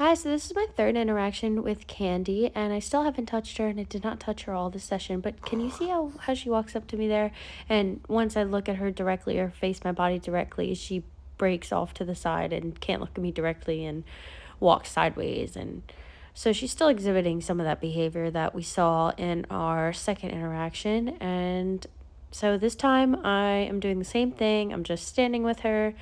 Hi, so this is my third interaction with Candy, and I still haven't touched her, and I did not touch her all this session. But can you see how she walks up to me there? And once I look at her directly or face my body directly, she breaks off to the side and can't look at me directly and walks sideways. And so she's still exhibiting some of that behavior that we saw in our second interaction. And so this time I am doing the same thing. I'm just standing with her.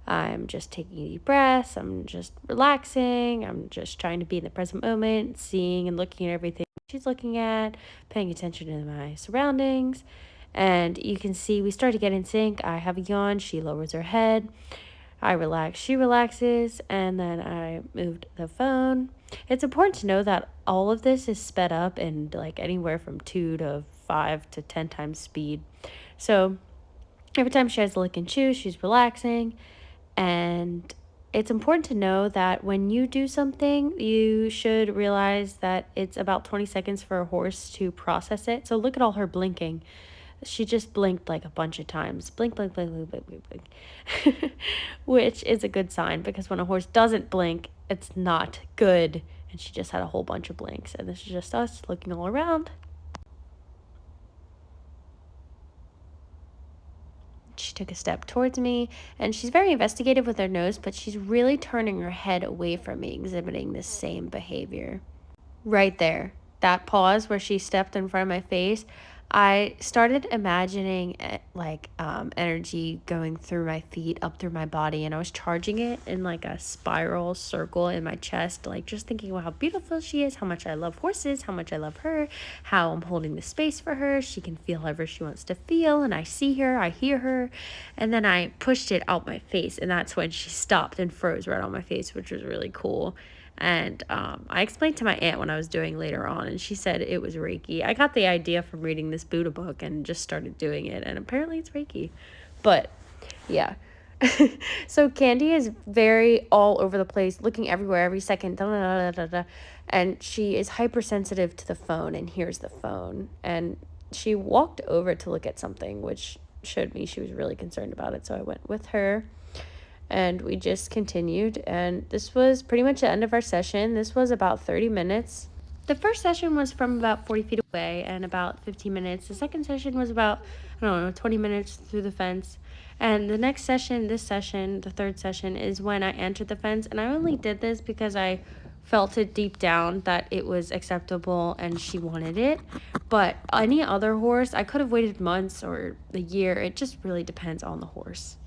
I'm just taking deep breaths. I'm just relaxing. I'm just trying to be in the present moment, seeing and looking at everything she's looking at, paying attention to my surroundings. And you can see we start to get in sync. I have a yawn. She lowers her head. I relax. She relaxes. And then I moved the phone. It's important to know that all of this is sped up in like anywhere from 2 to 5 to 10 times speed. So every time she has a lick and chew, she's relaxing. And it's important to know that when you do something, you should realize that it's about 20 seconds for a horse to process it. So look at all her blinking. She just blinked like a bunch of times. Blink, blink, blink, blink, blink, blink, blink. Which is a good sign because when a horse doesn't blink, it's not good. And she just had a whole bunch of blinks. And this is just us looking all around. She took a step towards me, and she's very investigative with her nose, but she's really turning her head away from me, exhibiting this same behavior. Right there, that pause where she stepped in front of my face, I started imagining energy going through my feet, up through my body, and I was charging it in like a spiral circle in my chest, like just thinking about how beautiful she is, how much I love horses, how much I love her, how I'm holding the space for her. She can feel however she wants to feel, and I see her, I hear her, and then I pushed it out my face, and that's when she stopped and froze right on my face, which was really cool. And I explained to my aunt when I was doing later on, and she said it was Reiki. I got the idea from reading this Buddha book and just started doing it, and apparently it's Reiki. But yeah. So Candy is very all over the place, looking everywhere every second, da, da, da, da, da, and she is hypersensitive to the phone and hears the phone. And she walked over to look at something, which showed me she was really concerned about it. So I went with her and we just continued, and this was pretty much the end of our session. This was about 30 minutes. The first session was from about 40 feet away and about 15 minutes. The second session was about, I don't know, 20 minutes through the fence. And the next session, this session, the third session, is when I entered the fence. And I only did this because I felt it deep down that it was acceptable and she wanted it. But any other horse, I could have waited months or a year. It just really depends on the horse.